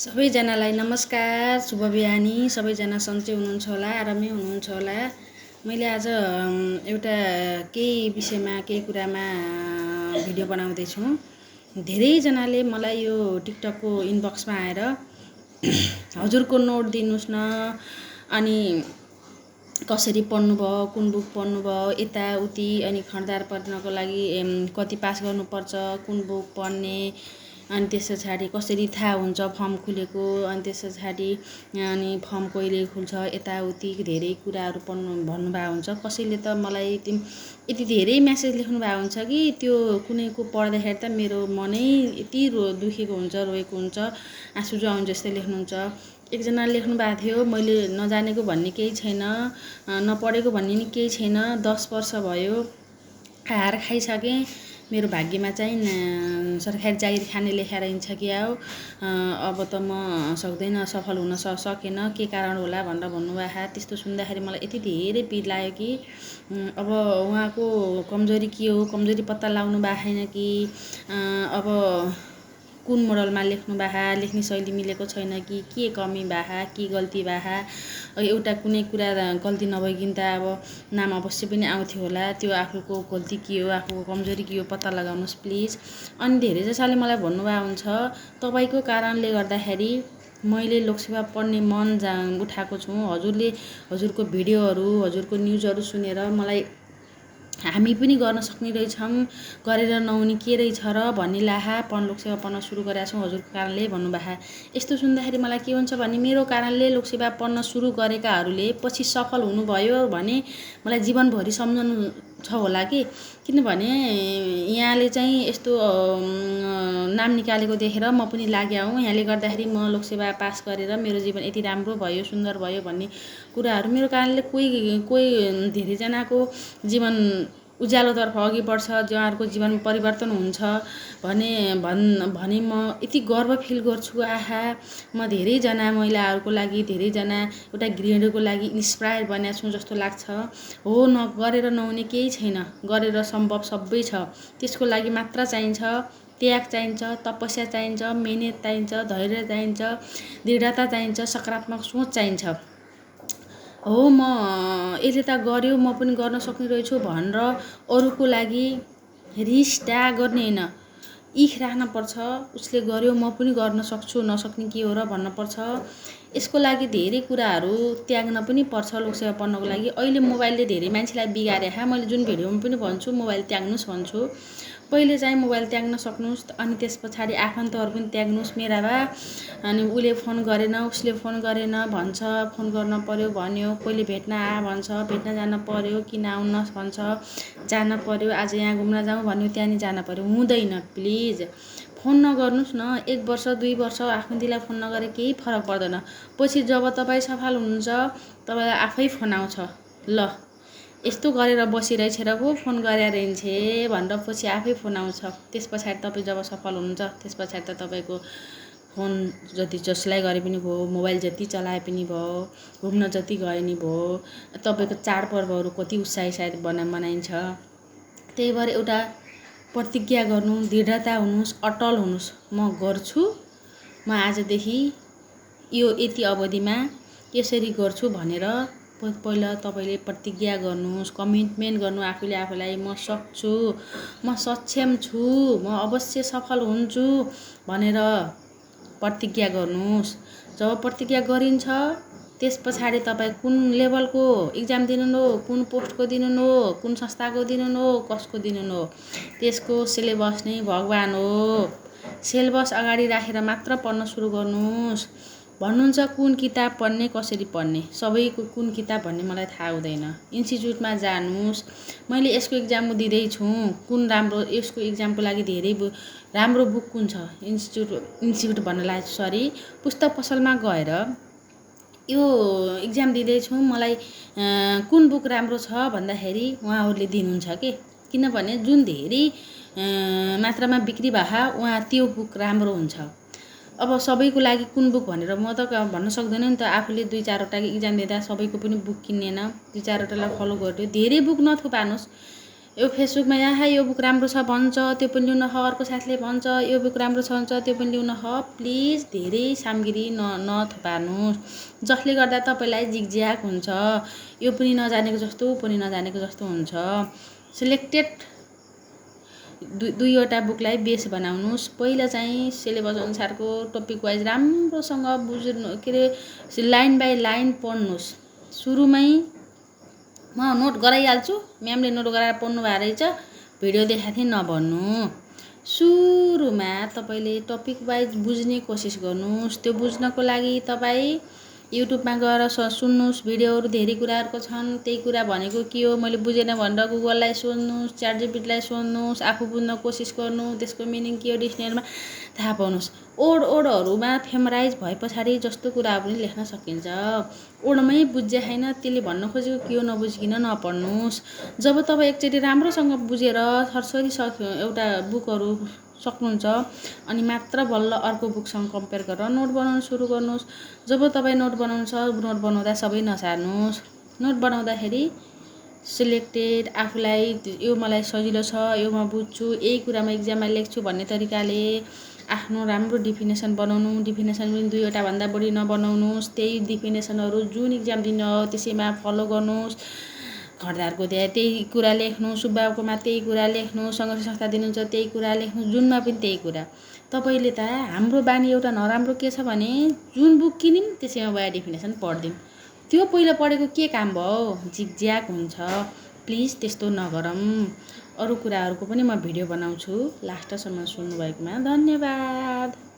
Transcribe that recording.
सबैजनालाई नमस्कार, शुभ बिहानी। सबैजना सन्चै हुनुहुन्छ होला, आरामै हुनुहुन्छ होला। मैले आज एउटा केही विषयमा केही कुरामा भिडियो बनाउँदैछु। धेरैजनाले मलाई यो टिकटकको इनबक्समा आएर हजुरको नोट दिनुहोस् न, अनि कसरी पढ्नुभयो, कुन बुक पढ्नुभयो, यताउति, अनि खण्डदार पढ्नको लागि कति पास गर्नुपर्छ, कुन बुक पढ्ने, अनि त्यस पछाडि कसरी थाहा हुन्छ फर्म खुलेको, अनि त्यस पछाडि अनि फर्म कहिले खुल्छ, यताउति धेरै कुराहरू भन्नुभएको हुन्छ। कसैले त मलाई यति धेरै म्यासेज लेख्नुभएको हुन्छ कि त्यो कुनैको पढ्दाखेरि त मेरो मनै यति दुखेको हुन्छ, रोएको हुन्छ, आँसु आउनु जस्तै लेख्नुहुन्छ। एकजनाले लेख्नु भएको थियो, मैले नजानेको भन्ने केही छैन, नपढेको भन्ने नि केही छैन, 10 वर्ष भयो, हार खाइसकेँ, मेरो भाग्यमा चाहिँ सरकारी जागिर खाने लेखेर हिँड्छ कि अब त म सक्दैन, सफल हुन सकेन, के कारण होला भनेर भन्नुभएको। त्यस्तो सुन्दाखेरि मलाई यति धेरै पिर लाग्यो कि अब उहाँको कमजोरी के हो, कमजोरी पत्ता लगाउनु भएको छैन कि अब कुन मोडलमा लेख्नु भएको, लेख्ने शैली मिलेको छैन कि के कमी भएको, के गल्ती भएको। एउटा कुनै कुरा गल्ती नभइकन त अब नाम अवश्य पनि आउँथ्यो होला। त्यो आफूको गल्ती के हो, आफूको कमजोरी के हो पत्ता लगाउनुहोस् प्लिज। अनि धेरै जसोले मलाई भन्नुभएको हुन्छ, तपाईँको कारणले गर्दाखेरि मैले लोकसेवा पढ्ने मन उठाएको छु। हजुरको भिडियोहरू, हजुरको न्युजहरू सुनेर मलाई हामी पनि गर्न सक्ने रहेछौँ, गरेर नहुने के रहेछ र भन्ने लाहा लोकसेवा पढ्न सुरु गरेका छौँ हजुरको कारणले भन्नुभएको। यस्तो सुन्दाखेरि मलाई के हुन्छ भने मेरो कारणले लोकसेवा पढ्न सुरु गरेकाहरूले पछि सफल हुनुभयो भने मलाई जीवनभरि सम्झनु छ होला कि। किनभने यहाँले चाहिँ यस्तो नाम निकालेको देखेर म पनि लाग्या हुँ, यहाँले गर्दाखेरि म लोकसेवा पास गरेर मेरो जीवन यति राम्रो भयो, सुन्दर भयो भन्ने कुराहरू मेरो कारणले कोही धेरैजनाको जीवन उज्यालोतर्फ अघि बढ्छ, उहाँहरूको जीवन परिवर्तन हुन्छ भने म यति गर्व फिल गर्छु। आहा, म धेरैजना महिलाहरूको लागि, धेरैजना एउटा गृहिणीको लागि इन्स्पायर बनेको छु जस्तो लाग्छ। हो, गरेर नहुने केही छैन, गरेर सम्भव सबै छ। त्यसको लागि मात्र चाहिन्छ त्याग, चाहिन्छ तपस्या, चाहिन्छ मेहनत, चाहिन्छ धैर्य, चाहिन्छ दृढता, चाहिन्छ सकारात्मक सोच चाहिन्छ। हो, म यसले त गर्यो, म पनि गर्न सक्ने रहेछु भनेर अरूको लागि रिसडा गर्ने होइन, इख राख्नुपर्छ। उसले गर्यो, म पनि गर्न सक्छु, नसक्ने के हो र भन्नुपर्छ। यसको लागि धेरै कुराहरू त्याग्न पनि पर्छ लोकसेवा पढ्नको लागि। अहिले मोबाइलले धेरै मान्छेलाई बिगारे। मैले जुन भिडियोमा पनि भन्छु मोबाइल त्याग्नुहोस् भन्छु। पहिले चाहिँ मोबाइल त्याग्न सक्नुहोस्, अनि त्यस पछाडि आफन्तहरू पनि त्याग्नुहोस्। मेरा बा अनि उसले फोन गरेन, उसले फोन गरेन भन्छ, फोन गर्न पर्यो भन्यो, कहिले भेट्न भन्छ, भेट्न जान पर्यो, किन आउन भन्छ, जान पर्यो, आज यहाँ घुम्न जाउँ भन्यो, त्यहाँ नि जान पर्यो। हुँदैन, प्लिज फोन नगर्नुहोस् न। 1 वर्ष 2 वर्ष आफन्तीलाई फोन नगरे केही फरक पर्दैन। पछि जब तपाईँ सफल हुनुहुन्छ तपाईँलाई आफै फोन आउँछ, ल यस्तो गरेर बसिरहेछ र पो फोन गरेर हिँड्छे भनेर पछि आफै फोन आउँछ। त्यस पछाडि तपाईँ जब सफल हुनुहुन्छ त्यस पछाडि त तपाईँको फोन जति जसलाई गरे पनि भयो, मोबाइल जति चलाए पनि भयो, घुम्न जति गए नि भयो, तपाईँको चाडपर्वहरू कति उत्साही सायद मनाइन्छ। त्यही भएर एउटा प्रतिज्ञा गर्नु, दृढता हुनुहोस्, अटल हुनुहोस्। म गर्छु, म आजदेखि यो यति अवधिमा यसरी गर्छु भनेर पहिला तपाईँले प्रतिज्ञा गर्नुहोस्, कमिटमेन्ट गर्नु आफूले आफूलाई। म सक्छु, म सक्षम छु, म अवश्य सफल हुन्छु भनेर प्रतिज्ञा गर्नुहोस्। जब प्रतिज्ञा गरिन्छ त्यस पछाडि तपाईँ कुन लेभलको इक्जाम दिनु हो, कुन पोस्टको दिनु हो, कुन संस्थाको दिनु हो, कसको दिनु हो, त्यसको सिलेबस नै भगवान हो। सिलेबस अगाडि राखेर मात्र पढ्न सुरु गर्नुहोस्। भन्नुहुन्छ कुन किताब पढ्ने, कसरी पढ्ने, सबैको कुन किताब भन्ने मलाई थाहा हुँदैन। इन्स्टिच्युटमा जानुहोस्, मैले यसको इक्जाम दिँदैछु, कुन राम्रो, यसको इक्जामको लागि धेरै राम्रो बुक कुन छ, इन्स्टिच्युट भन्नलाई सरी, पुस्तक पसलमा गएर यो इक्जाम दिँदैछु, मलाई कुन बुक राम्रो छ भन्दाखेरि उहाँहरूले दिनुहुन्छ के। किनभने जुन धेरै मात्रामा बिक्री भए उहाँ त्यो बुक राम्रो हुन्छ। अब सबैको लागि कुन बुक भनेर म त भन्न सक्दैन नि त। आफूले 2-4वटा इक्जाम दिँदा सबैको पनि बुक किन्नेन, 2-4वटालाई फलो गर्यो। धेरै बुक नथुपार्नुहोस्, यो फेसबुकमा यहाँ यो बुक राम्रो छ भन्छ, त्यो पनि लिउन ह, अर्को साथीले भन्छ यो बुक राम्रो छ भन्छ, त्यो पनि लिउन ह। प्लिज धेरै सामग्री नथपार्नुहोस्, जसले गर्दा तपाईँलाई जिगज्याग हुन्छ। यो पनि नजानेको जस्तो, ऊ पनि नजानेको जस्तो हुन्छ। सिलेक्टेड दुईवटा बुकलाई बेस बनाउनुहोस्। पहिला चाहिँ सिलेबस अनुसारको टपिक वाइज राम्रोसँग बुझ्नु, के अरे लाइन बाई लाइन पढ्नुहोस्। सुरुमै म नोट गराइहाल्छु, म्यामले नोट गराएर पढ्नु भएको रहेछ, भिडियो देखाएको थिएँ नभन्नु। सुरुमा तपाईँले टपिक वाइज बुझ्ने कोसिस गर्नुहोस्। त्यो बुझ्नको लागि तपाईँ युट्युबमा गएर सुन्नुहोस्, भिडियोहरू धेरै कुराहरूको छन्। त्यही कुरा भनेको के हो मैले बुझेन भनेर गुगललाई सोध्नुहोस्, च्याटजिपिटीलाई सोध्नुहोस्, आफू बुझ्न कोसिस गर्नु, त्यसको मिनिङ के हो डिक्सनेरीमा थाहा पाउनुहोस्। ओडहरूमा फेमराइज भए पछाडि जस्तो कुरा पनि लेख्न सकिन्छ। ओडमै बुझ्या छैन, त्यसले भन्न खोजेको के हो नबुझिकन नपढ्नुहोस्। जब तपाईँ एकचोटि राम्रोसँग बुझेर सरसरी एउटा बुकहरू सक्नुहुन्छ अनि मात्र बल्ल अर्को बुकसँग कम्पेयर गरेर नोट बनाउन सुरु गर्नुहोस्। जब तपाईँ नोट बनाउँदा सबै नसार्नुहोस्। नोट बनाउँदाखेरि सिलेक्टेड, आफूलाई यो मलाई सजिलो छ, यो म बुझ्छु, यही कुरा म इक्जाममा लेख्छु भन्ने तरिकाले आफ्नो राम्रो डिफिनेसन बनाउनु। डिफिनेसन पनि 2वटा भन्दा बढी नबनाउनुहोस्। त्यही डिफिनेसनहरू जुन इक्जाम दिन हो त्यसैमा फलो गर्नुहोस्। घरदारको त्यही कुरा लेख्नु, सुब्बाकोमा त्यही कुरा लेख्नु, सङ्घर्ष संस्था दिनुहुन्छ त्यही कुरा लेख्नु, जुनमा पनि त्यही कुरा। तपाईँले त हाम्रो बानी एउटा नराम्रो के छ भने जुन बुक किन्यौँ त्यसैमा भयो डिफिनेसन पढिदिउँ। त्यो पहिला पढेको के काम भयो, जिगज्याग हुन्छ। प्लिज त्यस्तो नगरौँ। अरू कुराहरूको पनि म भिडियो बनाउँछु। लास्टसम्म सुन्नुभएकोमा धन्यवाद।